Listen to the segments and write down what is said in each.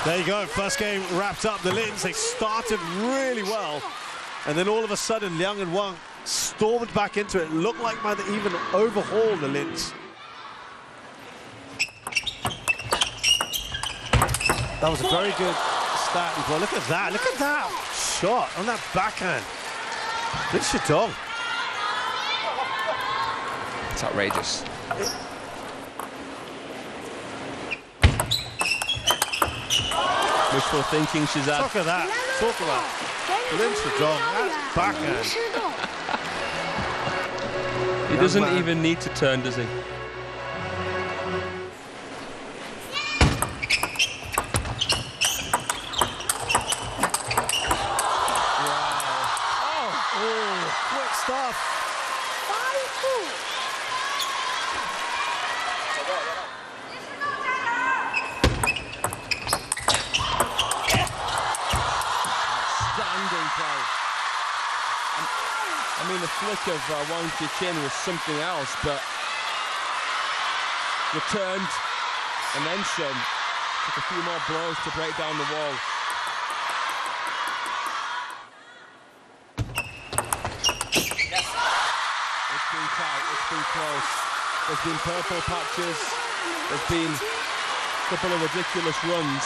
There you go, first game wrapped up. The Lins, they started really well. And then all of a sudden, Liang and Wang stormed back into it. Looked like might even overhaul the Lins. That was a very good start. Well, look at that shot on that backhand. Lin Shidong. It's outrageous. Wishful thinking, Shazad. Talk of that. Talk about Lin Shidong. That's backhand. He doesn't even need to turn, does he? Quick stuff. 5-2. Outstanding play. I mean, the flick of Wang Qichin was something else, but returned and then some. Took a few more blows to break down the wall. It's been tight, it's been close. There's been purple patches, there's been a couple of ridiculous runs.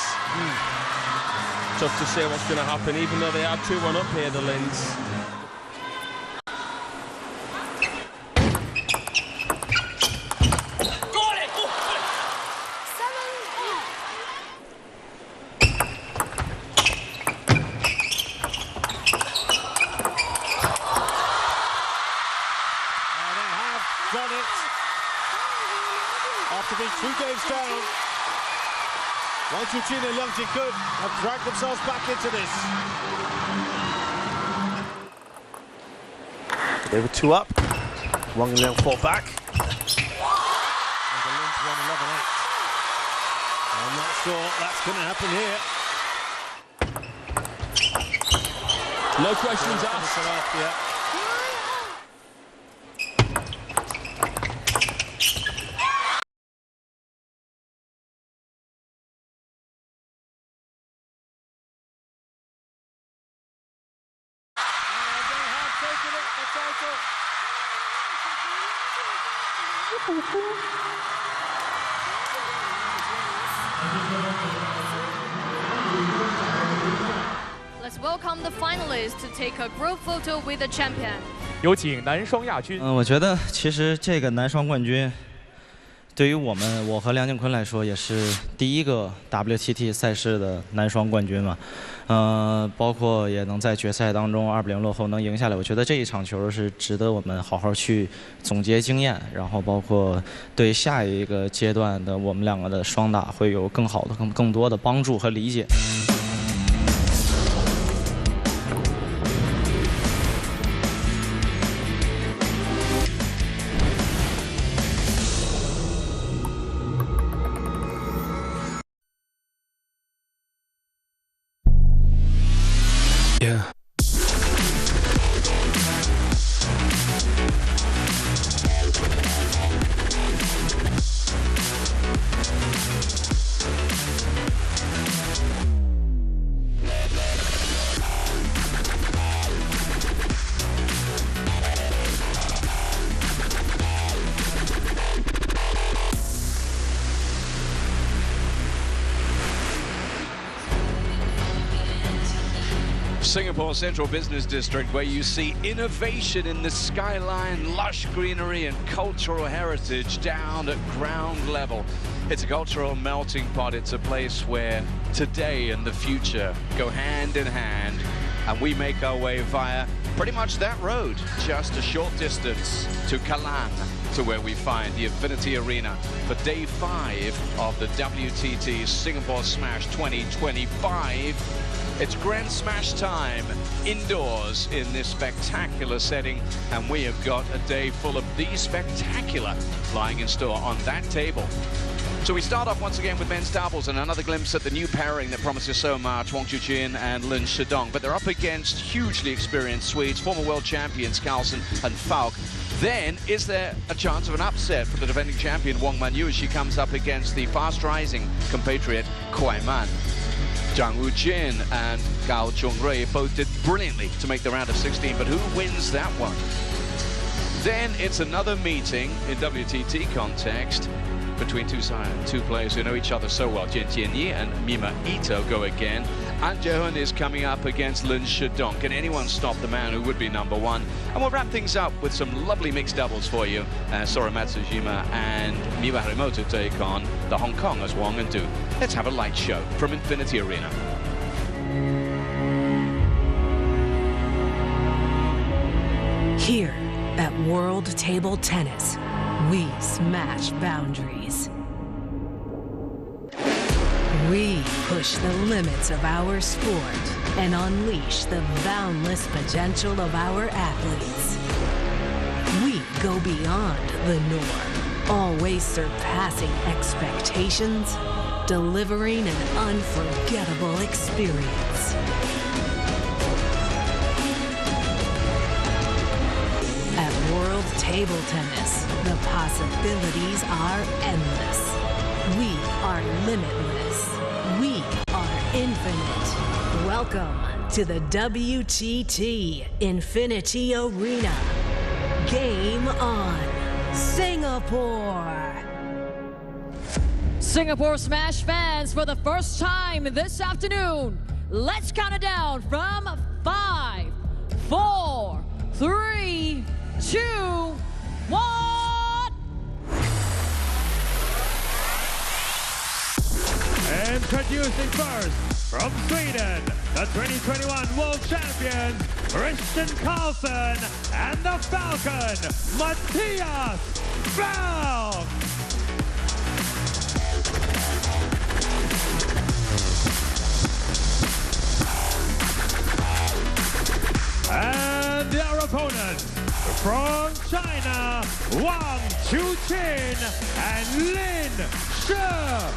Tough to say what's going to happen, even though they are 2-1 up here, the Lins. Done it. After being 2 games down, Wang Qichin and Liang Jikun have dragged themselves back into this. They were 2 up. Wang and Liang fought back. And the Lins won 11-8. I'm not sure that's going to happen here. No questions asked. Yeah. Let's welcome the finalists to take a group photo with the champion. 有请男双亚军。我觉得其实这个男双冠军，对于我和梁靖昆来说，也是第一个 WTT 赛事的男双冠军嘛。包括也能在决赛当中2-0落后能赢下来，我觉得这一场球是值得我们好好去总结经验，然后包括对下一个阶段的我们两个的双打会有更好的、更多的帮助和理解。Yeah. Singapore Central Business District, where you see innovation in the skyline, lush greenery and cultural heritage down at ground level. It's a cultural melting pot. It's a place where today and the future go hand in hand, and we make our way via pretty much that road, just a short distance to Kallang, to where we find the Infinity Arena for day 5 of the WTT Singapore Smash 2025. It's Grand Smash time indoors in this spectacular setting, and we have got a day full of the spectacular lying in store on that table. So we start off once again with men's doubles and another glimpse at the new pairing that promises so much, Wang Qichin and Lin Shidong. But they're up against hugely experienced Swedes, former world champions Carlsen and Falk. Then, is there a chance of an upset for the defending champion Wang Manyu as she comes up against the fast-rising compatriot Kuai Man? Zhang Wujin and Gao Chongrui both did brilliantly to make the round of 16, but who wins that one? Then it's another meeting in WTT context between two players who know each other so well. Jian Jianyi and Mima Ito go again. An Jiehun is coming up against Lin Shidong. Can anyone stop the man who would be number one? And we'll wrap things up with some lovely mixed doubles for you. Sora Matsujima and Miwa Harimoto take on the Hong Kongers Wang and Du. Let's have a light show from Infinity Arena. Here at World Table Tennis, we smash boundaries. We push the limits of our sport and unleash the boundless potential of our athletes. We go beyond the norm, always surpassing expectations, delivering an unforgettable experience. At World Table Tennis, the possibilities are endless. We are limitless. We are infinite. Welcome to the WTT Infinity Arena. Game on, Singapore. Singapore Smash fans, for the first time this afternoon, let's count it down from 5, 4, 3, 2, 1. Introducing first, from Sweden, the 2021 World Champion, Christian Carlsen, and the Falcon, Matthias Falk. And their opponents, from China, Wang Chuqin and Lin Shidong.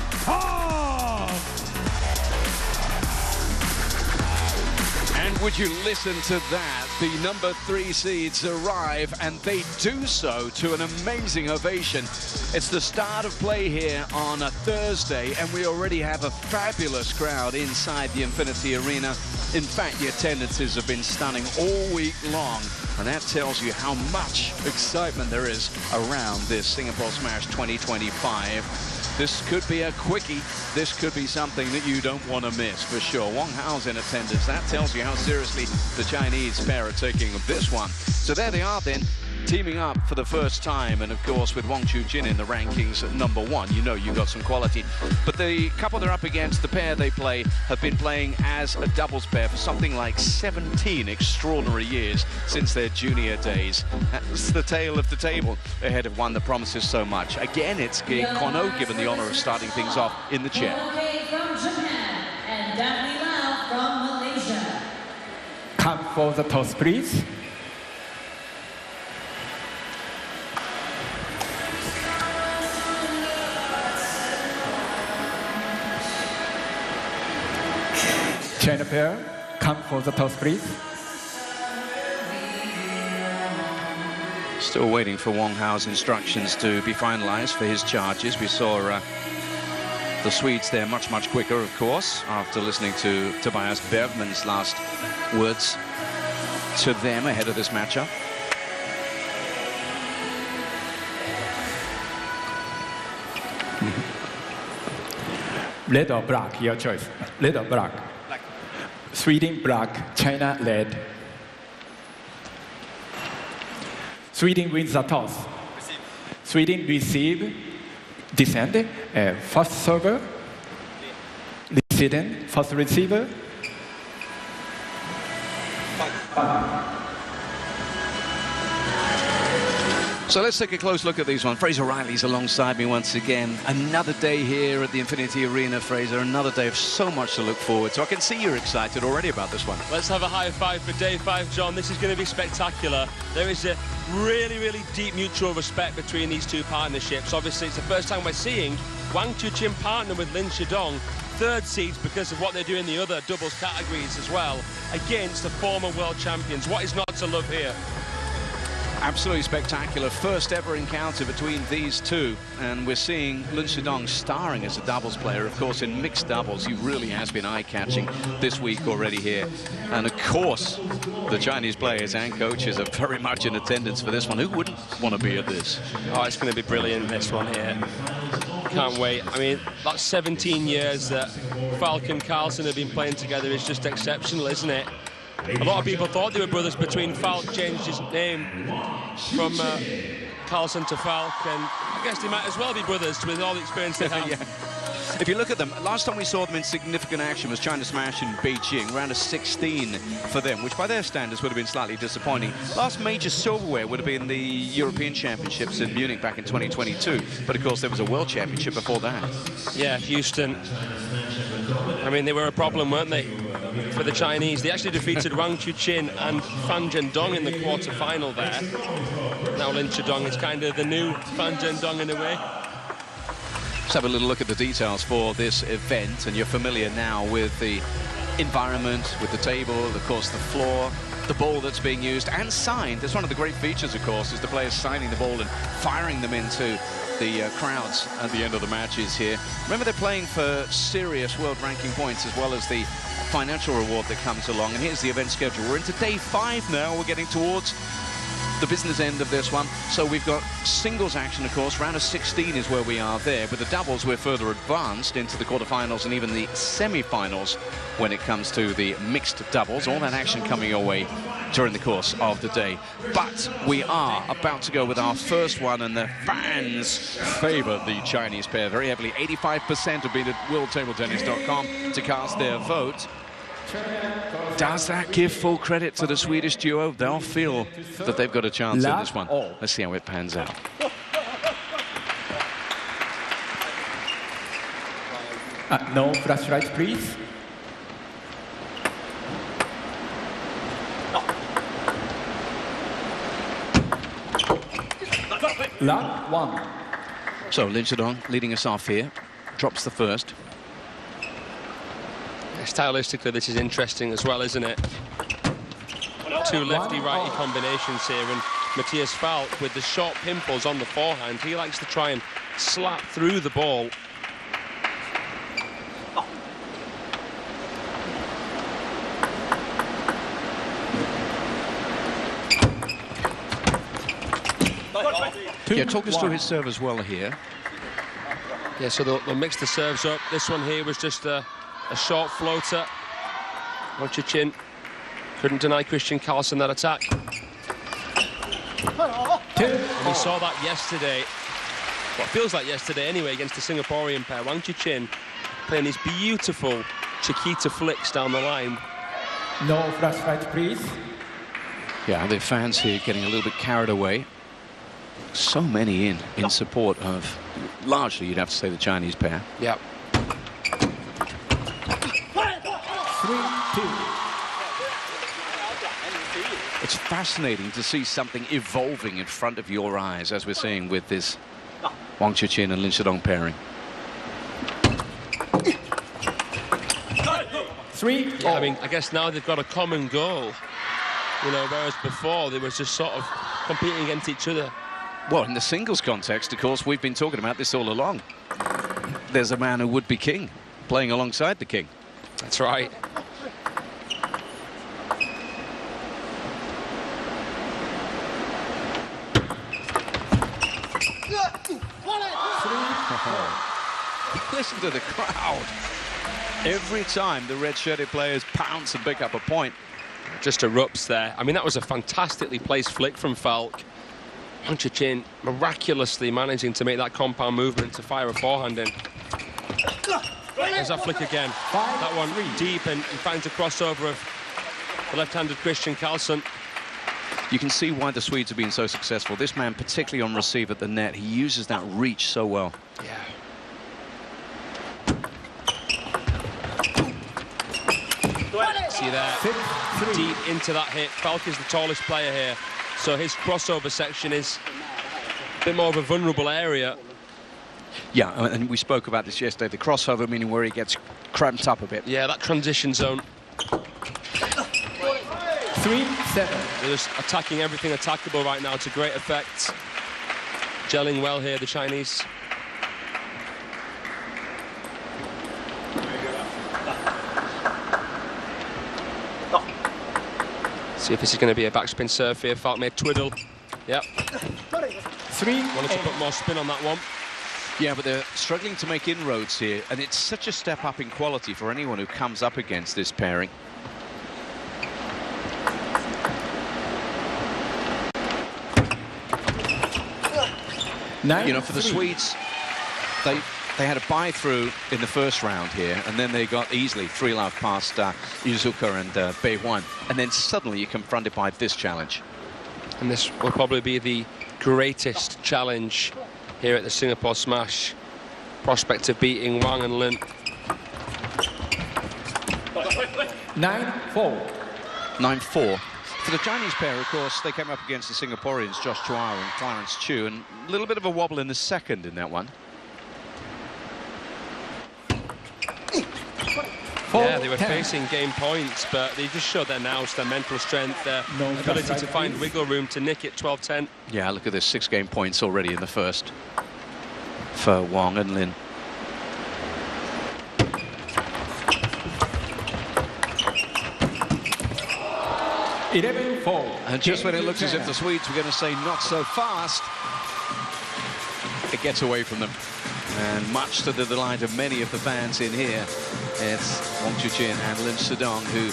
And would you listen to that? The number 3 seeds arrive, and they do so to an amazing ovation. It's the start of play here on a Thursday, and we already have a fabulous crowd inside the Infinity Arena. In fact, the attendances have been stunning all week long, and that tells you how much excitement there is around this Singapore Smash 2025. This could be a quickie. This could be something that you don't want to miss, for sure. Wang Hao's in attendance. That tells you how seriously the Chinese pair are taking this one. So there they are then, teaming up for the first time, and of course with Wang Chuqin in the rankings at number 1, you know you've got some quality. But the couple they're up against, the pair they play, have been playing as a doubles pair for something like 17 extraordinary years since their junior days. That's the tale of the table ahead of one that promises so much. Again, it's Kono given the honor of starting things off in the chair. From Japan and Daphne Lau from Malaysia. Come for the toss, please. China pair, come for the toss, please. Still waiting for Wang Hao's instructions to be finalized for his charges. We saw the Swedes there much quicker, of course, after listening to Tobias Bergman's last words to them ahead of this matchup. Red or black, your choice. Red or black? Black. Sweden black, China red. Sweden wins the toss. Receive. Sweden receive, descend, first server, Sweden, first receiver. So let's take a close look at these ones. Fraser Riley's alongside me once again. Another day here at the Infinity Arena, Fraser. Another day of so much to look forward to. I can see you're excited already about this one. Let's have a high five for day 5, John. This is going to be spectacular. There is a really deep mutual respect between these two partnerships. Obviously, it's the first time we're seeing Wang Chuqin partner with Lin Shidong, third seeds because of what they do in the other doubles categories as well, against the former world champions. What is not to love here? Absolutely spectacular. First ever encounter between these two. And we're seeing Lin Shidong starring as a doubles player. Of course, in mixed doubles, he really has been eye-catching this week already here. And of course, the Chinese players and coaches are very much in attendance for this one. Who wouldn't want to be at this? Oh, it's going to be brilliant, this one here. Can't wait. I mean, that 17 years that Falk and Carlsen have been playing together is just exceptional, isn't it? A lot of people thought they were brothers between Falk changed his name from Carlsen to Falk, and I guess they might as well be brothers with all the experience they have. Yeah. If you look at them, last time we saw them in significant action was China Smash in Beijing, round of 16 for them, which by their standards would have been slightly disappointing. Last major silverware would have been the European Championships in Munich back in 2022, but of course there was a World Championship before that. Yeah, Houston. I mean, they were a problem, weren't they, for the Chinese? They actually defeated Wang Chuqin and Fan Zhendong in the quarter-final there. Now Lin Shidong is kind of the new Fan Zhendong in a way. Let's have a little look at the details for this event, and you're familiar now with the environment, with the table, of course the floor, the ball that's being used and signed. That's one of the great features, of course, is the players signing the ball and firing them into the crowds at the end of the matches here. Remember, they're playing for serious world ranking points as well as the financial reward that comes along. And here's the event schedule. We're into day 5 now. We're getting towards the business end of this one. So we've got singles action, of course. Round of 16 is where we are there. With the doubles, we're further advanced into the quarterfinals and even the semi-finals when it comes to the mixed doubles. All that action coming your way during the course of the day. But we are about to go with our first one, and the fans favor the Chinese pair very heavily. 85% have been at worldtabletennis.com to cast their vote. Does that give full credit to the Swedish duo? They'll feel that they've got a chance in this one. Let's see how it pans out. No flashlights, please. Love 1. So Lin Shidong leading us off here. Drops the first. Stylistically, this is interesting as well, isn't it? Two lefty-righty combinations here, and Matthias Falk with the short pimples on the forehand. He likes to try and slap through the ball. Yeah, talk us through his serve as well here. Yeah, so they'll mix the serves up. This one here was just a short floater. Wang Chuqin couldn't deny Christian Carlsen that attack. And we saw that yesterday. Well, it feels like yesterday anyway, against the Singaporean pair. Wang Chuqin playing these beautiful Chiquita flicks down the line. No flashlights, please. Yeah, the fans here getting a little bit carried away. So many in support of, largely, you'd have to say, the Chinese pair. Yep. 3-2. It's fascinating to see something evolving in front of your eyes, as we're seeing with this Wang Chuqin and Lin Shidong pairing. 3-0. Yeah, I mean, I guess now they've got a common goal. You know, whereas before they were just sort of competing against each other. Well, in the singles context, of course, we've been talking about this all along. There's a man who would be king, playing alongside the king. That's right. Listen to the crowd. Every time the red-shirted players pounce and pick up a point. Just erupts there. I mean, that was a fantastically placed flick from Falk. Wang Chuqin miraculously managing to make that compound movement to fire a forehand in. There's that flick again. That one deep, and he finds a crossover of the left-handed Christian Carlsen. You can see why the Swedes have been so successful. This man, particularly on receive at the net, he uses that reach so well. Yeah. See there, deep into that hit. Falk is the tallest player here, so his crossover section is a bit more of a vulnerable area. Yeah, and we spoke about this yesterday, the crossover, meaning where he gets cramped up a bit. Yeah, that transition zone. 3-7. They're just attacking everything attackable right now to great effect. Gelling well here, the Chinese. See if this is going to be a backspin serve here. Falk made twiddle. Yep. 3. Wanted to put more spin on that one. Yeah, but they're struggling to make inroads here, and it's such a step up in quality for anyone who comes up against this pairing. You know, for the Swedes, they had a buy-through in the first round here, and then they got easily 3 love past Yuzuka and Bei-Wan, and then suddenly you're confronted by this challenge. And this will probably be the greatest challenge here at the Singapore Smash. Prospect of beating Wang and Lin. 9-4. 9-4. For the Chinese pair, of course, they came up against the Singaporeans, Josh Chua and Clarence Chu, and a little bit of a wobble in the second in that one. Yeah, they were facing game points, but they just showed their nous, their mental strength, their ability to find wiggle room to nick it 12-10. Yeah, look at this, 6 game points already in the first for Wang and Lin. And just when it looks as if the Swedes were going to say not so fast, it gets away from them. And much to the delight of many of the fans in here, it's Wang Chuqin and Lin Sedong who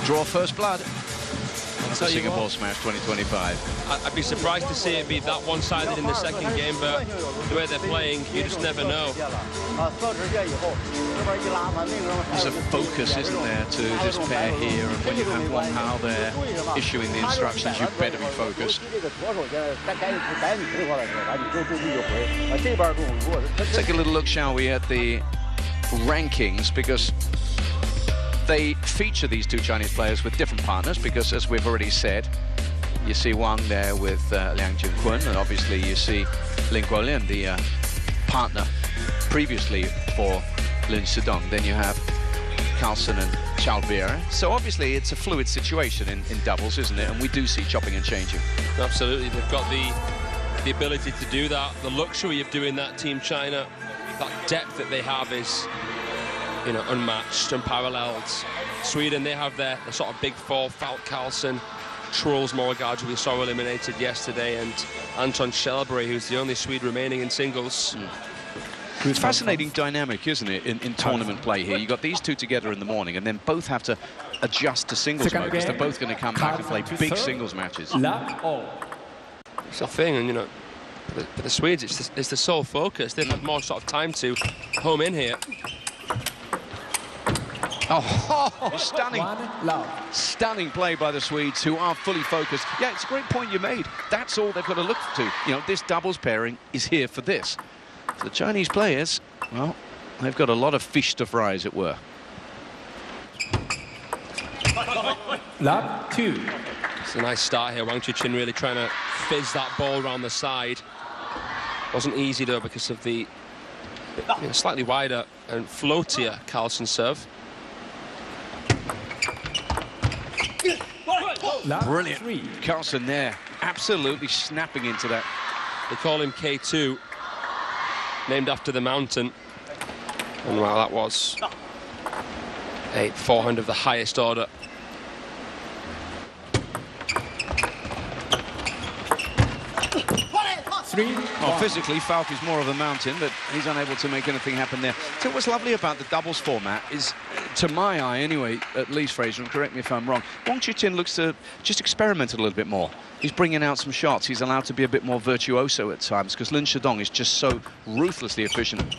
draw first blood on the Singapore Smash 2025. I'd be surprised to see it be that one-sided in the second game, but the way they're playing, you just never know. There's a focus, isn't there, to this pair here, and when you have Wang Hao there issuing the instructions, you better be focused. Take a little look, shall we, at the rankings, because they feature these 2 Chinese players with different partners, because as we've already said, you see Wang there with Liang Junquan, and obviously you see Lin Guolin, the partner previously for Lin Sedong. Then you have Carlsen and Charles Vieira. So obviously it's a fluid situation in doubles, isn't it? And we do see chopping and changing. Absolutely, they've got the ability to do that, the luxury of doing that, Team China. That depth that they have is, you know, unmatched, unparalleled. Sweden, they have their sort of big 4, Falk, Carlsen, Truls Morgard, who we saw eliminated yesterday, and Anton Shelbury, who's the only Swede remaining in singles. It's fascinating dynamic, isn't it, in tournament play here. You've got these 2 together in the morning, and then both have to adjust to singles mode, because they're both going to come back and play big singles matches. It's a thing, and you know, for the Swedes, it's the sole focus. They've had more sort of time to home in here. Oh, stunning. Stunning play by the Swedes, who are fully focused. Yeah, it's a great point you made. That's all they've got to look to. You know, this doubles pairing is here for this. So the Chinese players, well, they've got a lot of fish to fry, as it were. Lap 2. It's a nice start here. Wang Chuqin really trying to fizz that ball around the side. Wasn't easy, though, because of the slightly wider and floatier Carlsen serve. Brilliant. Carlsen there, absolutely snapping into that. They call him K2, named after the mountain. And wow, that was a forehand of the highest order. Well, physically, Falk is more of a mountain, but he's unable to make anything happen there. So what's lovely about the doubles format is, to my eye anyway, at least, Fraser, and correct me if I'm wrong, Wang Chuqin looks to just experiment a little bit more. He's bringing out some shots. He's allowed to be a bit more virtuoso at times, because Lin Sedong is just so ruthlessly efficient. And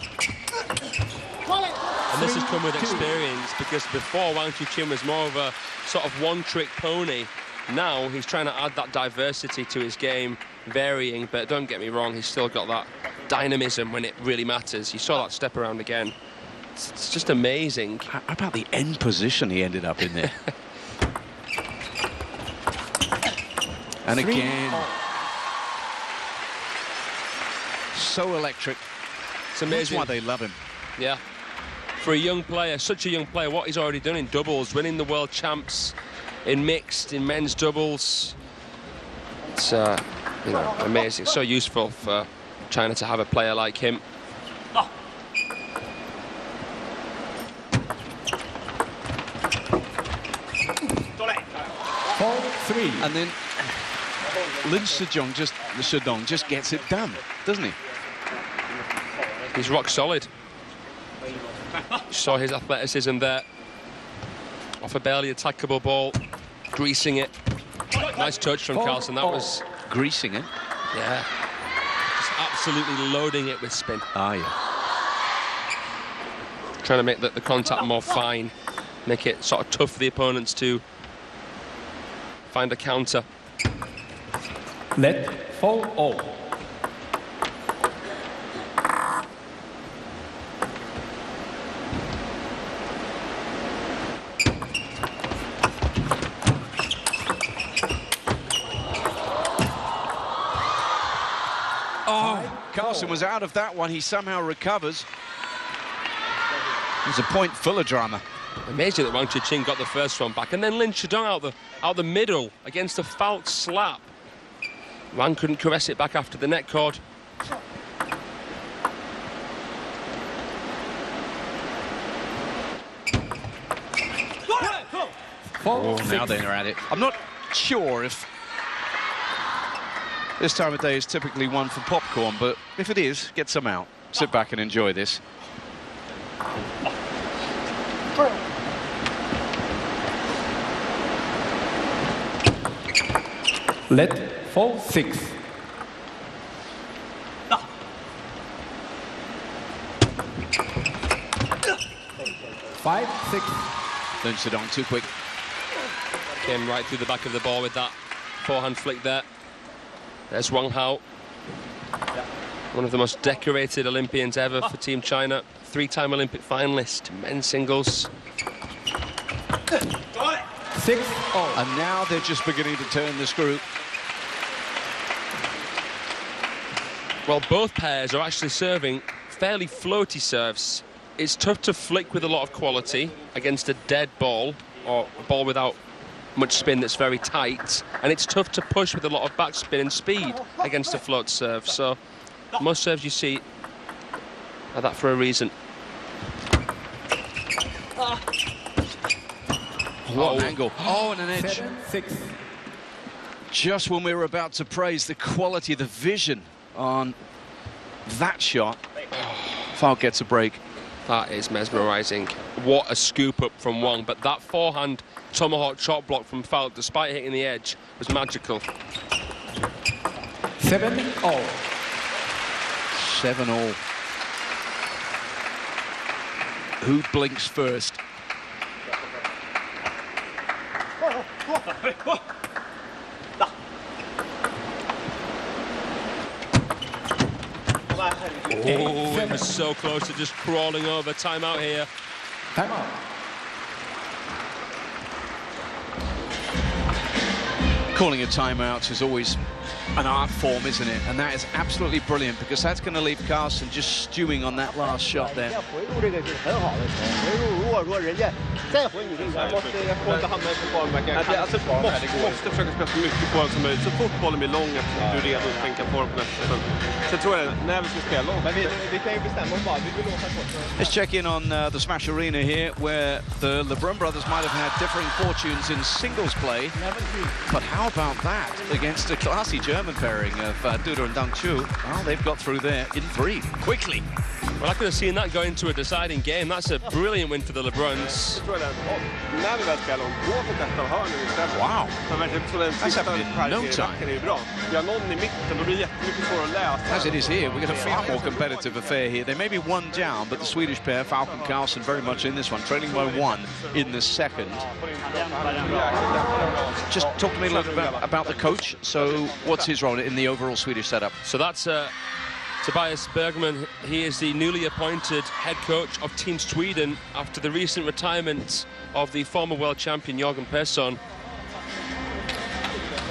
this has come with experience, because before Wang Chuqin was more of a sort of one-trick pony. Now he's trying to add that diversity to his game, varying, but don't get me wrong, he's still got that dynamism when it really matters. You saw that step around again. It's just amazing. How about the end position he ended up in there? And again, so electric. It's amazing. That's why they love him. Yeah. For a young player, such a young player, what he's already done in doubles, winning the world champs in mixed, in men's doubles. It's you know, amazing, so useful for China to have a player like him. 4-3. And then Lin Shidong just gets it done, doesn't he? He's rock solid. You saw his athleticism there. Off a barely attackable ball, greasing it. Nice touch from Carlsen. That was Greasing it. yeah, just absolutely loading it with spin. Ah, yeah. Trying to make the contact more fine, make it sort of tough for the opponents to find a counter. Let 4-0. Oh, Carlsen was out of that one. He somehow recovers. There's a point full of drama. Amazing that Wang Chuqing got the first one back, and then Lin Shidong out the middle against a foul slap. Wang couldn't caress it back after the net cord. Oh, now they're at it. I'm not sure if this time of day is typically one for popcorn, but if it is, get some out. Sit back and enjoy this. Let 4-6. 5-6. Lin Shidong too quick. Came right through the back of the ball with that forehand flick there. There's Wang Hao. One of the most decorated Olympians ever for Team China. 3-time Olympic finalist, men's singles. 6-0. And now they're just beginning to turn the screw. Well, both pairs are actually serving fairly floaty serves. It's tough to flick with a lot of quality against a dead ball, or a ball without much spin that's very tight, and it's tough to push with a lot of backspin and speed against a float serve. So most serves you see are that for a reason. What an angle. Oh, and an edge. 7-6. Just when we were about to praise the quality, the vision on that shot, Fao gets a break. That is mesmerizing. What a scoop up from Wang, but that forehand tomahawk chop block from Fao, despite hitting the edge, was magical. 7-0. 7-all. Who blinks first? Oh, it was so close to just crawling over. Timeout here. Timeout. Calling a timeout is always an art form, isn't it? And that is absolutely brilliant, because that's going to leave Carlsen just stewing on that last shot there. Let's check in on the Smash Arena here, where the LeBrun brothers might have had differing fortunes in singles play. But how about that against a classy German pairing of Duda and Dang Chu? Well, they've got through there in 3, quickly. Well, I could have seen that go into a deciding game. That's a brilliant win for the LeBruns. Wow. That's happened in no time. As it is here, we get a far more competitive affair here. They may be one down, but the Swedish pair, Falcon Carlsen, very much in this one, trailing by 1 in the second. Just talk to me a little bit about the coach. So what's his role in the overall Swedish setup? So that's Tobias Bergman. He is the newly appointed head coach of Team Sweden after the recent retirement of the former world champion Jörgen Persson.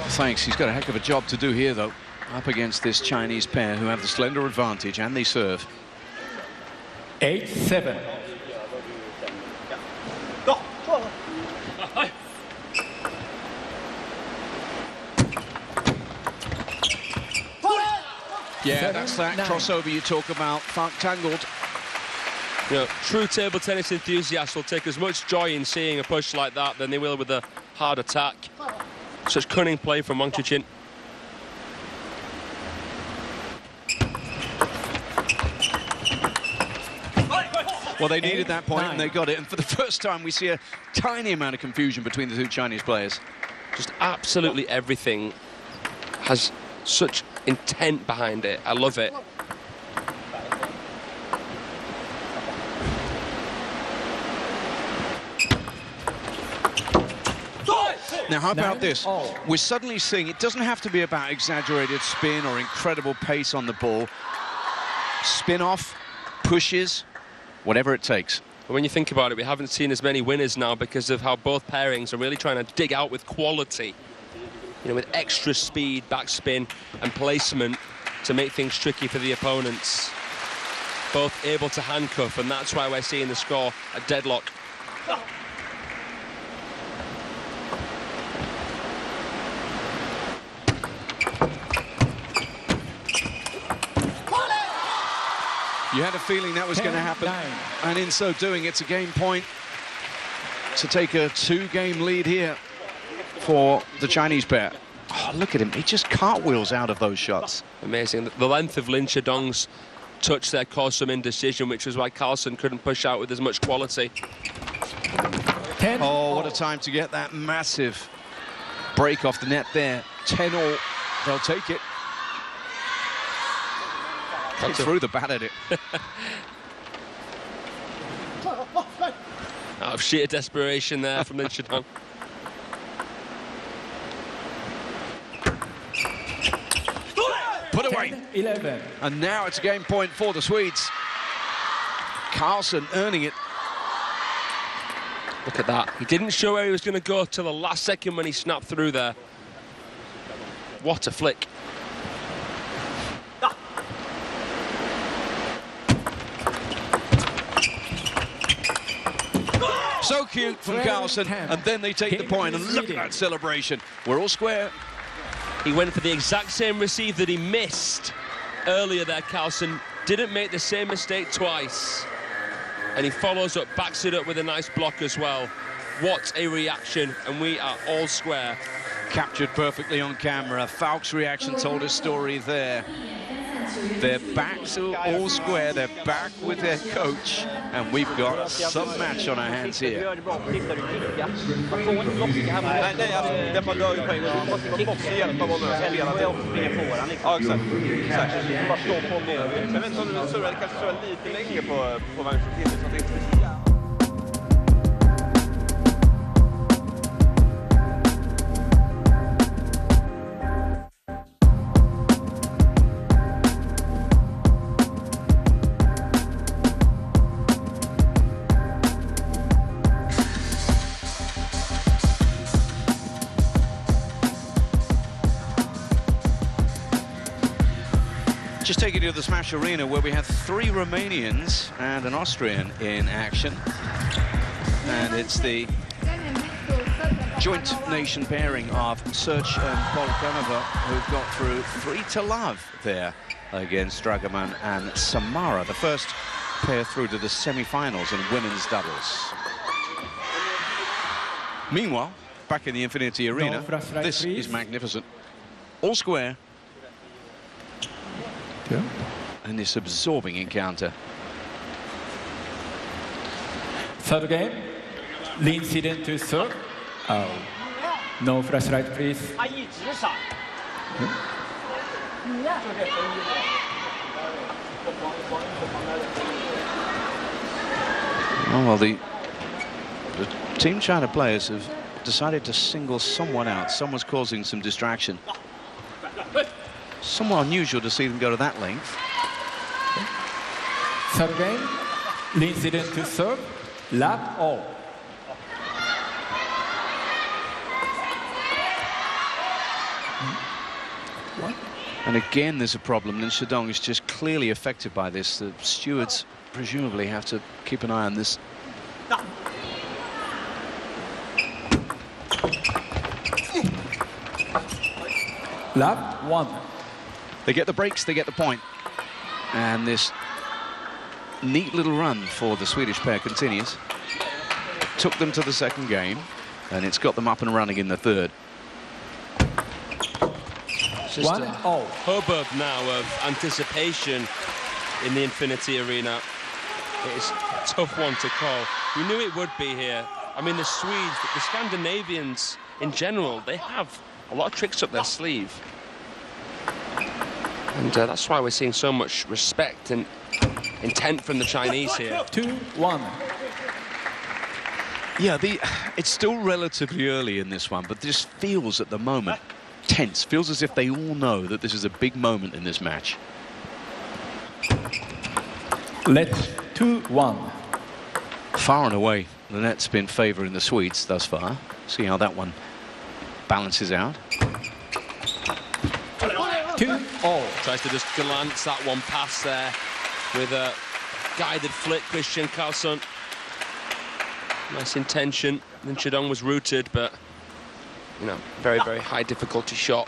Thanks. He's got a heck of a job to do here, though, up against this Chinese pair who have the slender advantage, and they serve. 8-7. Yeah, that's that crossover you talk about, tangled. You know, true table tennis enthusiasts will take as much joy in seeing a push like that than they will with a hard attack. Such cunning play from Wang Chuqin. Well, they needed that point and they got it. And for the first time, we see a tiny amount of confusion between the two Chinese players. Just absolutely everything has such intent behind it. I love it. Now, how about this? We're suddenly seeing it doesn't have to be about exaggerated spin or incredible pace on the ball. Spin off, pushes, whatever it takes. When you think about it, we haven't seen as many winners now because of how both pairings are really trying to dig out with quality. You know, with extra speed, backspin and placement to make things tricky for the opponents. Both able to handcuff, and that's why we're seeing the score a deadlock. You had a feeling that was going to happen, and in so doing, it's a game point to take a 2-game lead here for the Chinese pair. Oh, look at him, he just cartwheels out of those shots. Amazing. The length of Lin Shidong's touch there caused some indecision, which was why Carlsen couldn't push out with as much quality. Oh, what a time to get that massive break off the net there. 10-all, they'll take it. He threw the bat at it. Out of sheer desperation there from Lin Shidong. Put away. 11. And now it's a game point for the Swedes. Carlsen earning it. Look at that. He didn't show where he was going to go till the last second when he snapped through there. What a flick. So cute from Carlsen, and then they take the point, and look at that celebration. We're all square. He went for the exact same receive that he missed earlier there, Carlsen. Didn't make the same mistake twice. And he follows up, backs it up with a nice block as well. What a reaction, and we are all square. Captured perfectly on camera. Falk's reaction told his story there. They're back to all square, they're back with their coach, and we've got some match on our hands here. Just take you to the Smash Arena, where we have 3 Romanians and an Austrian in action. And it's the joint nation pairing of Serge and Polkanova, who've got through 3-love there against Dragoman and Samara, the first pair through to the semi-finals in women's doubles. Meanwhile, back in the Infinity Arena, this is magnificent. All square. Yeah. And this absorbing encounter. Third game, Lin Siden to serve. Oh, no flash right, please. Oh, well, the Team China players have decided to single someone out. Someone's causing some distraction. Somewhat unusual to see them go to that length. Third game, Lin Siden to serve. Love all. And again, there's a problem. Lin Shidong is just clearly affected by this. The stewards presumably have to keep an eye on this. Love 1. They get the breaks, they get the point. And this neat little run for the Swedish pair continues. Took them to the second game, and it's got them up and running in the third. It's just a hubbub now of anticipation in the Infinity Arena. It is a tough one to call. We knew it would be here. I mean, the Swedes, the Scandinavians in general, they have a lot of tricks up their sleeve. And that's why we're seeing so much respect and intent from the Chinese here. 2-1. Yeah, it's still relatively early in this one, but this feels at the moment tense. Feels as if they all know that this is a big moment in this match. Let 2-1. Far and away, the net's been favouring the Swedes thus far. See how that one balances out. 2-all. Tries to just glance that one past there with a guided flick, Christian Karlsson. Nice intention. Lin Shidong was rooted, but, you know, very, very high difficulty shot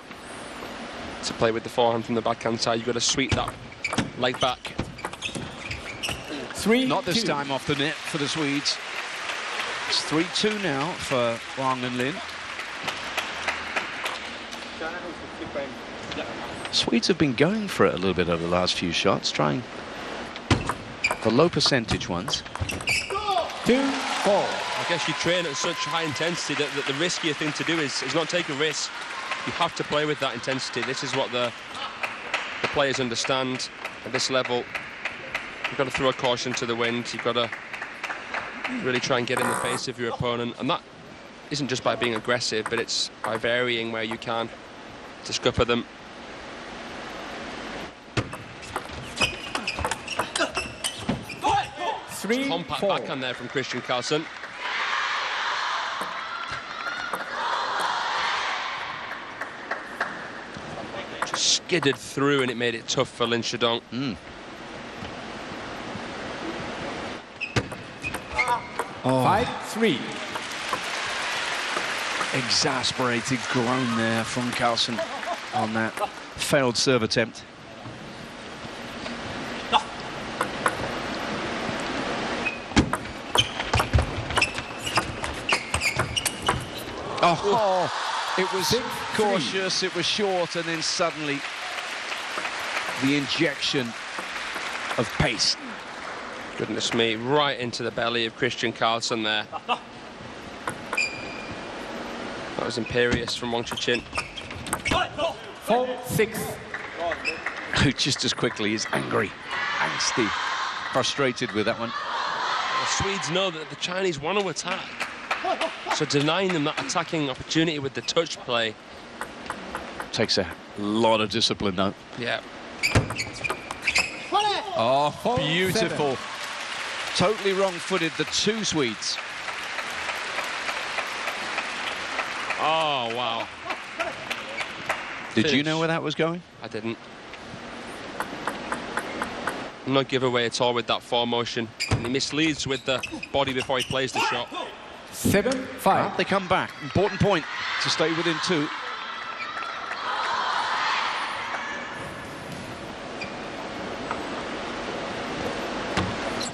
to play with the forehand from the backhand side. You've got to sweep that leg back. 3-2. Not this time off the net for the Swedes. It's 3-2 now for Wang and Lin. Swedes have been going for it a little bit over the last few shots, trying the low percentage ones. 2-4. I guess you train at such high intensity that the riskier thing to do is not take a risk. You have to play with that intensity. This is what the players understand at this level. You've got to throw a caution to the wind. You've got to really try and get in the face of your opponent. And that isn't just by being aggressive, but it's by varying where you can to scupper them. Compact backhand there from Christian Karlsson. Just skidded through, and it made it tough for Lin Shidong. 5-3. Exasperated groan there from Karlsson on that failed serve attempt. Oh, it was cautious, it was short, and then suddenly the injection of pace. Goodness me, right into the belly of Christian Karlsson there. That was imperious from Wang Chuqin. 4-6. Who just as quickly is angry, angsty, frustrated with that one. The Swedes know that the Chinese want to attack. So denying them that attacking opportunity with the touch play takes a lot of discipline, though. Yeah. Oh, beautiful. Totally wrong-footed, the two Swedes. Oh, wow. Did you know where that was going? I didn't. No giveaway at all with that form motion. And he misleads with the body before he plays the shot. 7-5. Well, they come back. Important point to stay within two.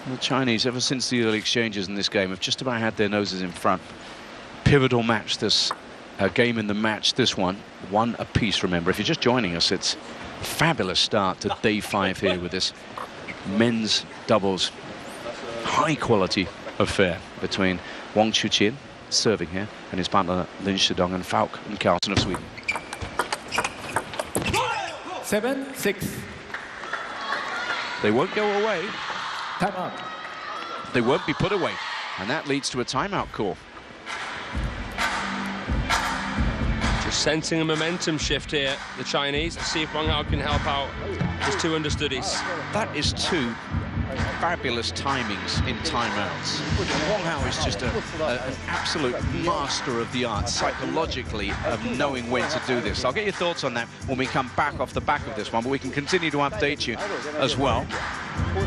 The Chinese, ever since the early exchanges in this game, have just about had their noses in front. Pivotal match, this game in the match, this one apiece, remember. If you're just joining us, it's a fabulous start to day 5 here with this men's doubles high quality affair between Wang Chuqin, serving here, and his partner Lin Shidong and Falk and Karlsson of Sweden. 7-6. They won't go away. Timeout. They won't be put away, and that leads to a timeout call. Just sensing a momentum shift here, the Chinese. Let's see if Wang Hao can help out his two understudies. That is two fabulous timings in timeouts. Wang Hao is just an absolute master of the art, psychologically, of knowing when to do this. I'll get your thoughts on that when we come back off the back of this one, but we can continue to update you as well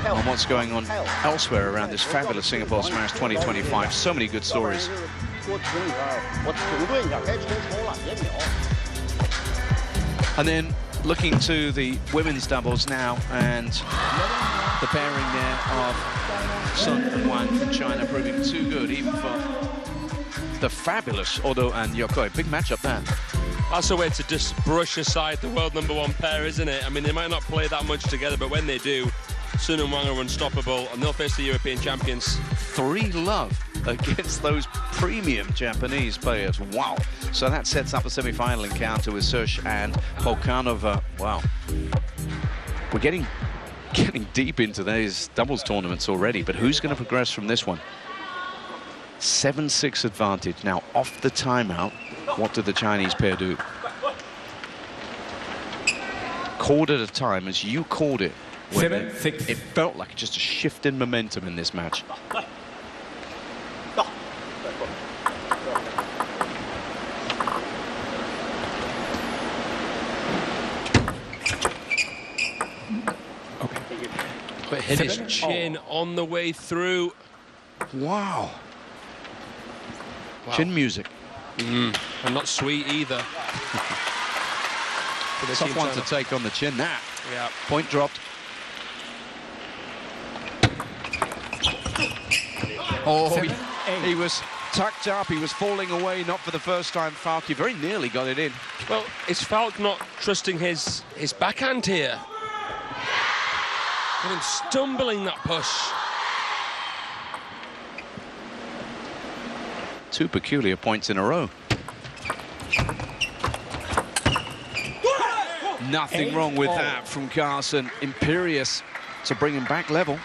on what's going on elsewhere around this fabulous Singapore Smash 2025. So many good stories. And then looking to the women's doubles now, and the pairing there of Sun and Wang from China proving too good, even for the fabulous Odo and Yokoi. Big matchup there. That's a way to just brush aside the world #1 pair, isn't it? I mean, they might not play that much together, but when they do, Sun and Wang are unstoppable, and they'll face the European champions. 3-love against those premium Japanese players. Wow. So that sets up a semi-final encounter with Sush and Polkanova. Wow. We're getting deep into these doubles tournaments already, but who's going to progress from this one? 7-6 advantage. Now, off the timeout, what did the Chinese pair do? Called at a time, as you called it. 7-6. It felt like just a shift in momentum in this match. But hit his chin on the way through. Wow. Chin music. And not sweet either. Tough one to take on the chin. That. Yeah. Point dropped. Oh, he was tucked up. He was falling away, not for the first time. Falk, he very nearly got it in. Well, is Falk not trusting his backhand here? Got him stumbling that push. Two peculiar points in a row. Nothing wrong with that from Carlsen. Imperious to bring him back level.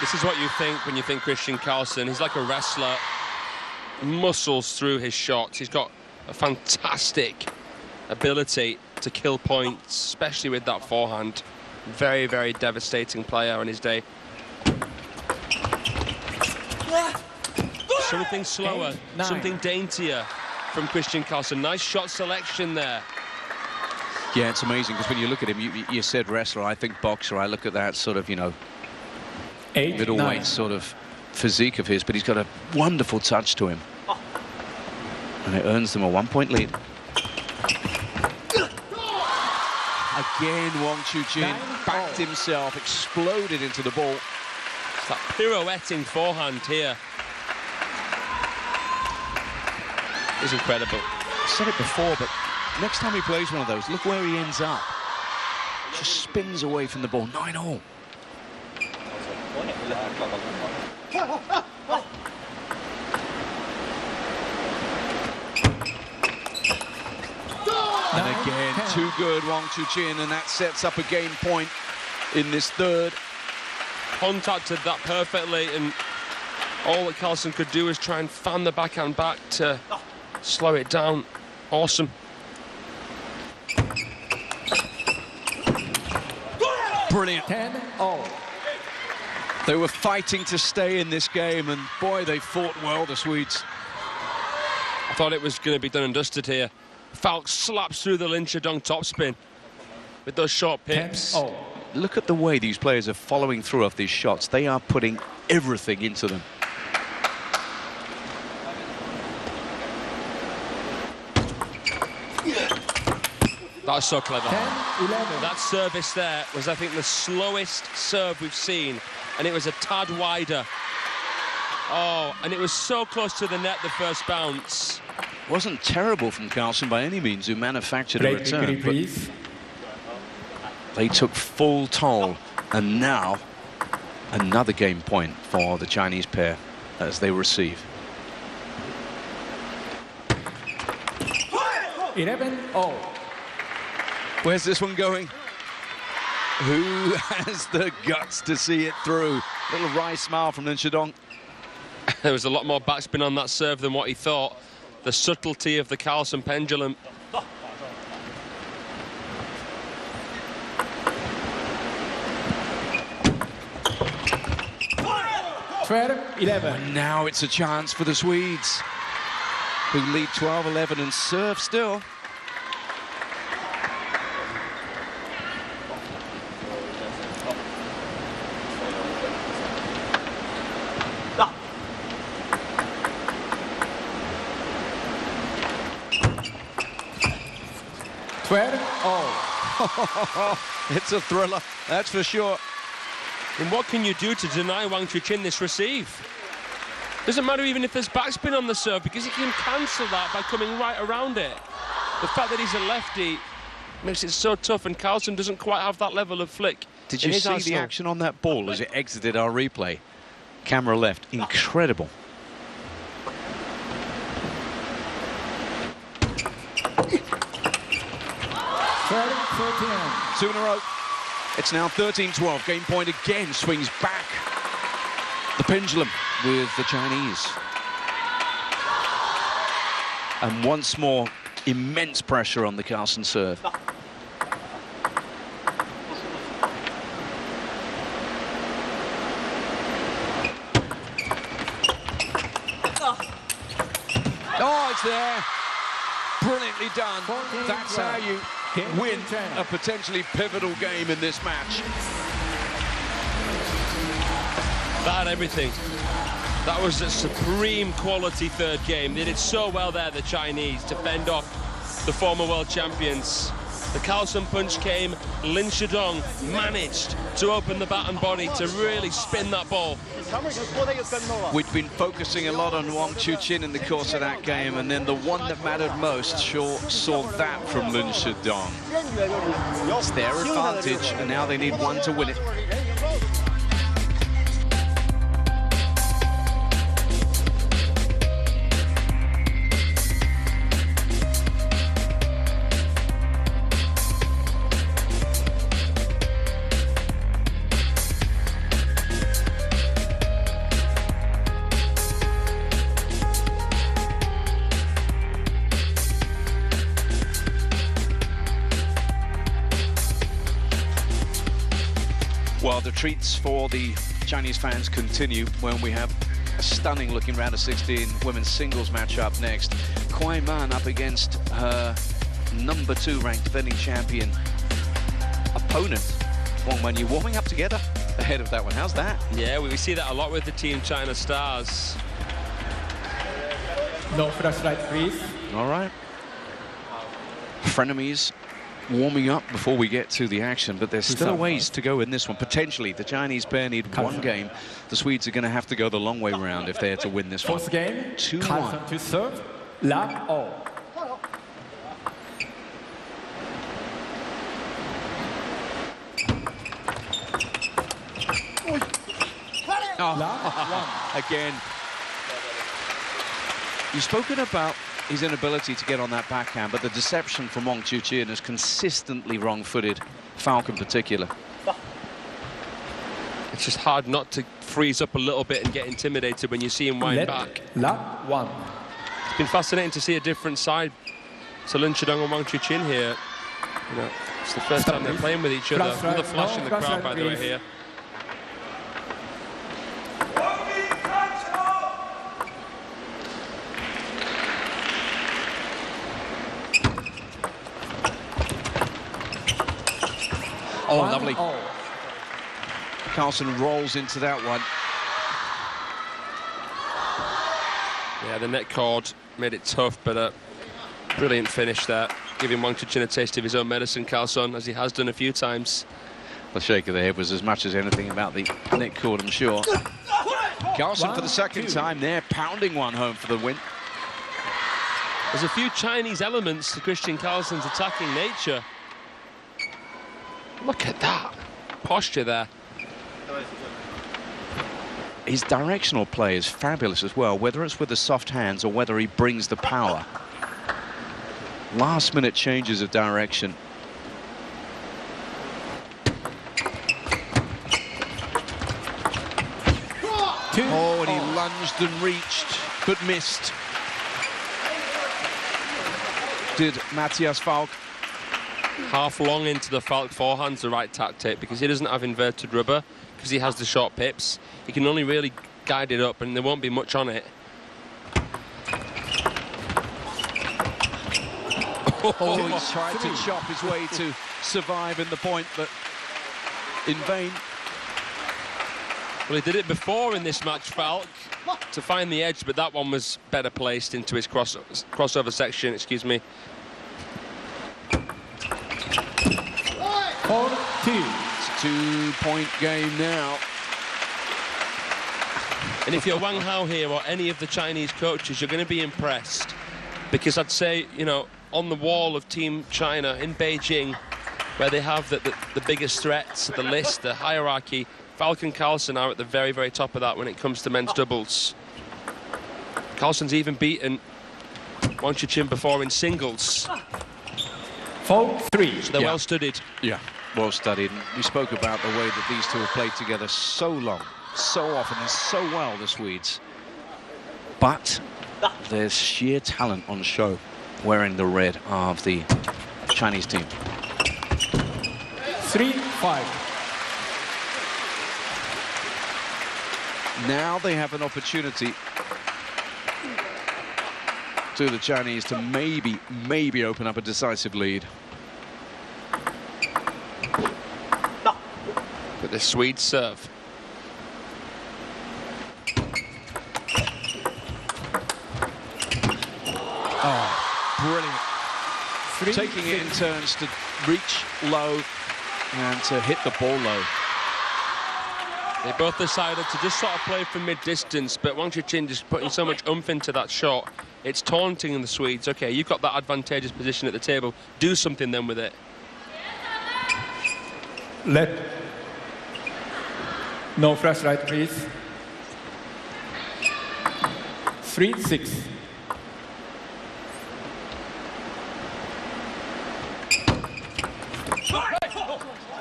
This is what you think when you think Christian Carlsen. He's like a wrestler. Muscles through his shots. He's got a fantastic ability to kill points, especially with that forehand. Very, very devastating player on his day. Something slower, something daintier from Christian Carlsen. Nice shot selection there. Yeah, it's amazing, because when you look at him, you said wrestler, I think boxer. I look at that sort of, you know, middleweight sort of physique of his, but he's got a wonderful touch to him. And it earns them a 1-point lead. Again, Wang Chuqin backed himself, exploded into the ball. It's that pirouetting forehand here. It's incredible. I said it before, but next time he plays one of those, look where he ends up. Just spins away from the ball. 9-all. And again, too good, Wang Chuqin, and that sets up a game point in this third. Contacted that perfectly, and all that Carlsen could do is try and fan the backhand back to slow it down. Awesome. Brilliant. 10-all. They were fighting to stay in this game, and boy, they fought well, the Swedes. I thought it was going to be done and dusted here. Falk slaps through the Linchadong topspin with those short pips. 10-all. Look at the way these players are following through off these shots. They are putting everything into them. That's so clever. 10-11. That service there was, I think, the slowest serve we've seen, and it was a tad wider. Oh, and it was so close to the net, the first bounce. Wasn't terrible from Carlsen by any means, who manufactured a return, but they took full toll, and now another game point for the Chinese pair as they receive. 11-all. Where's this one going? Who has the guts to see it through? Little wry smile from Linchadong. There was a lot more backspin on that serve than what he thought. The subtlety of the Carlsen pendulum. 12-11. Now it's a chance for the Swedes, who lead 12-11 and serve still. All. It's a thriller, that's for sure. And what can you do to deny Wang Chuqin this receive? Doesn't matter even if there's backspin on the serve, because he can cancel that by coming right around it. The fact that he's a lefty makes it so tough, and Carlsen doesn't quite have that level of flick. Did you see the action on that ball as it exited our replay? Camera left, incredible. Two in a row. It's now 13-12. Game point again swings back. The pendulum with the Chinese. And once more, immense pressure on the Carlsen serve. Oh, it's there. Brilliantly done. That's how you win a potentially pivotal game in this match. That had everything. That was a supreme quality third game. They did so well there, the Chinese, to fend off the former world champions. The Carlsen punch came. Lin Shidong managed to open the bat and body to really spin that ball. We'd been focusing a lot on Wang Chuqin in the course of that game, and then the one that mattered most sure saw that from Lin Shidong. It's their advantage, and now they need one to win it. Well, the treats for the Chinese fans continue when we have a stunning looking round of 16 women's singles match up next. Kuai Man up against her #2 ranked defending champion opponent, Wang Wenyu, warming up together ahead of that one. How's that? Yeah, we see that a lot with the Team China Stars. No flashlight, please. All right. Frenemies warming up before we get to the action, but there's still a ways to go in this one. Potentially, the Chinese pair need one game. The Swedes are going to have to go the long way round if they're to win this one. Fourth game, 2-1. to serve, love all. Again. You've spoken about his inability to get on that backhand, but the deception from Wang Chuqin is consistently wrong-footed, Falk in particular. It's just hard not to freeze up a little bit and get intimidated when you see him wind back. It's been fascinating to see a different side to Lin Shidong and Wang Chuqin here. You know, it's the first time they're playing with each other. Another flash in the crowd, by the way, here. Oh, lovely. Carlsen rolls into that one. Yeah, the net cord made it tough, but a brilliant finish there, giving Wang Chuqin a taste of his own medicine, Carlsen, as he has done a few times. The shake of the head was as much as anything about the net cord, I'm sure. Carlsen for the second time there, pounding one home for the win. There's a few Chinese elements to Christian Carlsen's attacking nature. Look at that posture there. His directional play is fabulous as well, whether it's with the soft hands or whether he brings the power. Last-minute changes of direction. Oh, and he lunged and reached, but missed. Did Matthias Falk. Half long into the Falk forehand's the right tactic, because he doesn't have inverted rubber, because he has the short pips. He can only really guide it up, and there won't be much on it. Oh, he's tried to chop his way to survive in the point, but in vain. Well, he did it before in this match, Falk, to find the edge, but that one was better placed into his crossover section, excuse me. 4-2. It's a 2-point game now. And if you're Wang Hao here or any of the Chinese coaches, you're going to be impressed. Because I'd say, you know, on the wall of Team China in Beijing, where they have the biggest threats, the list, the hierarchy, Falcon Carlsen are at the very, very top of that when it comes to men's doubles. Carlsen's even beaten Wang Chuqin before in singles. 4-3. So they're well studied. Yeah, well studied. And we spoke about the way that these two have played together so long, so often, and so well, the Swedes. But there's sheer talent on show wearing the red of the Chinese team. 3-5. Now they have an opportunity to the Chinese to maybe open up a decisive lead. But the Swedes serve. Oh, brilliant. Taking it in turns to reach low and to hit the ball low. They both decided to just sort of play from mid-distance, but Wang Chuqin just putting so much oomph into that shot. It's taunting the Swedes. Okay, you've got that advantageous position at the table. Do something then with it. No flashlight, please. 3-6.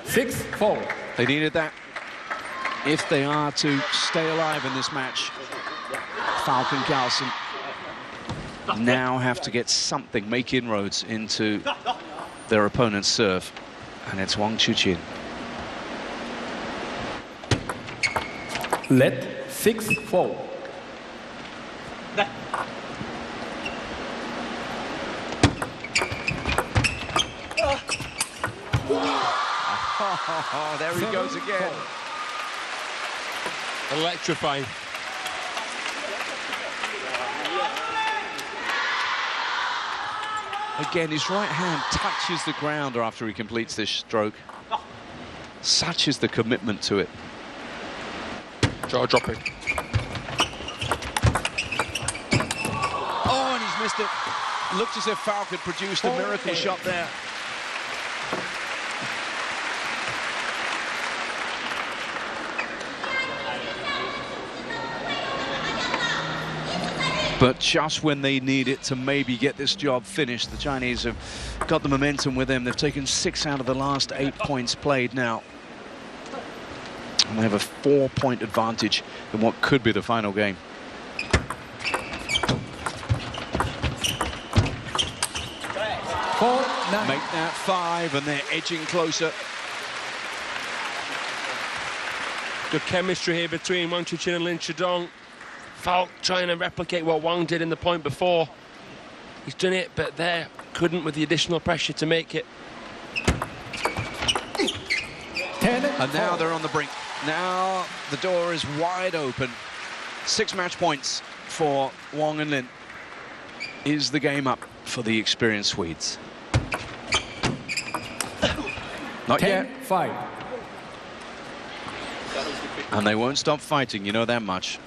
6-4. They needed that if they are to stay alive in this match. Falcon Carlsen now have to get something, make inroads into their opponent's serve, and it's Wang Chuqin. Let 6-4. Oh, there he goes again. Electrifying. Again, his right hand touches the ground after he completes this stroke. Such is the commitment to it. Jaw dropping. Oh, and he's missed it. Looked as if Falcon produced a miracle shot there. But just when they need it to maybe get this job finished, the Chinese have got the momentum with them. They've taken 6 out of the last 8 points played now. And they have a 4-point advantage in what could be the final game. Make that 5, and they're edging closer. Good chemistry here between Wang Chuqin and Lin Chidong. Falk trying to replicate what Wang did in the point before. He's done it, but there couldn't with the additional pressure to make it. And now they're on the brink. Now the door is wide open. 6 match points for Wang and Lin. Is the game up for the experienced Swedes? Not yet. 5. And they won't stop fighting, you know that much.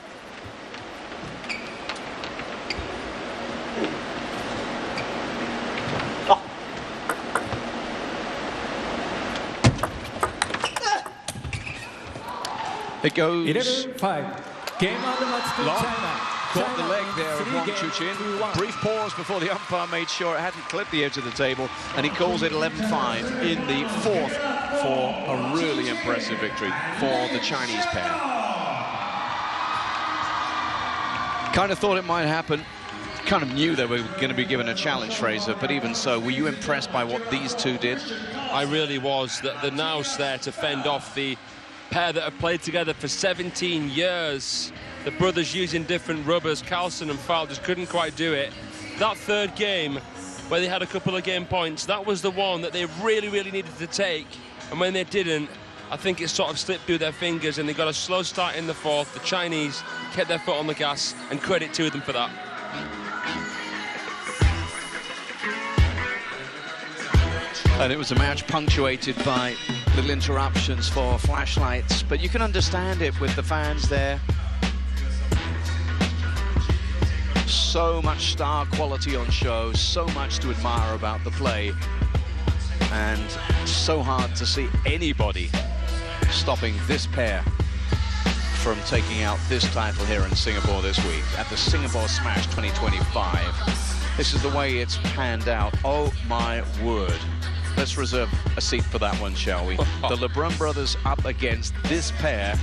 It goes 11-5. Game on the match to China. Caught the leg there of Wang Chuqin. Brief pause before the umpire made sure it hadn't clipped the edge of the table, and he calls it 11-5 in the 4th for a really impressive victory for the Chinese pair. Kind of thought it might happen. Kind of knew they were going to be given a challenge, Fraser, but even so, were you impressed by what these two did? I really was. The nous there to fend off the pair that have played together for 17 years. The brothers using different rubbers. Carlsen and Falk just couldn't quite do it. That third game, where they had a couple of game points, that was the one that they really, really needed to take. And when they didn't, I think it sort of slipped through their fingers, and they got a slow start in the 4th. The Chinese kept their foot on the gas, and credit to them for that. And it was a match punctuated by little interruptions for flashlights, but you can understand it with the fans there. So much star quality on show, so much to admire about the play, and so hard to see anybody stopping this pair from taking out this title here in Singapore this week at the Singapore Smash 2025. This is the way it's panned out. Oh my word. Let's reserve a seat for that one, shall we? The LeBrun brothers up against this pair.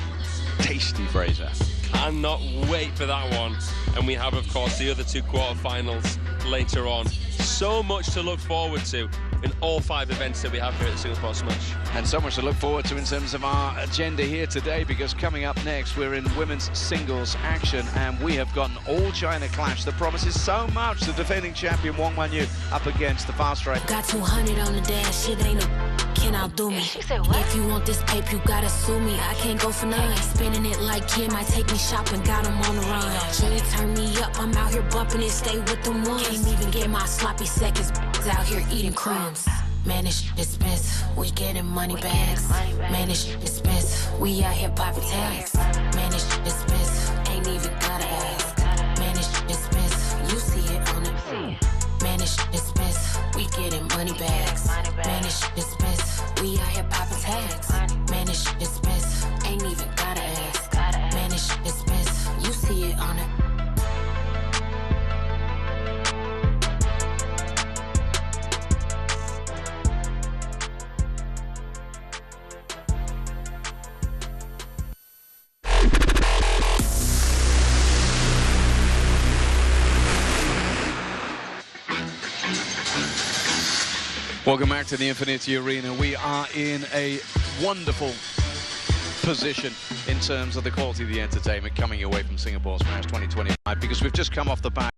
Tasty, Fraser. Cannot wait for that one. And we have, of course, the other 2 quarterfinals later on. So much to look forward to in all 5 events that we have here at Singapore Smash. And so much to look forward to in terms of our agenda here today, because coming up next, we're in women's singles action, and we have got an all-China clash that promises so much. The defending champion Wong Wanyu up against the fast striker. Got 200 on the dash, shit ain't no can outdo me. If you want this paper, you gotta sue me. I can't go for none. Spinning it like Kim, I take me shopping, got him on the run. Jay turn me up, I'm out here bumping it, stay with them ones. Can't even get my sloppy seconds, out here eating crumbs. Man, this shit expensive, we getting money bags. Man, this shit expensive, we out here popping tags. Man, this shit expensive, ain't even gotta ask. Man, this shit expensive, you see it on the Man, this shit expensive, we getting money bags. Man, this shit expensive, we out here popping tags. Man, this shit expensive, ain't even gotta ask. Man, this shit expensive, you see it on it. Welcome back to the Infinity Arena. We are in a wonderful position in terms of the quality of the entertainment coming away from Singapore Smash 2025, because we've just come off the back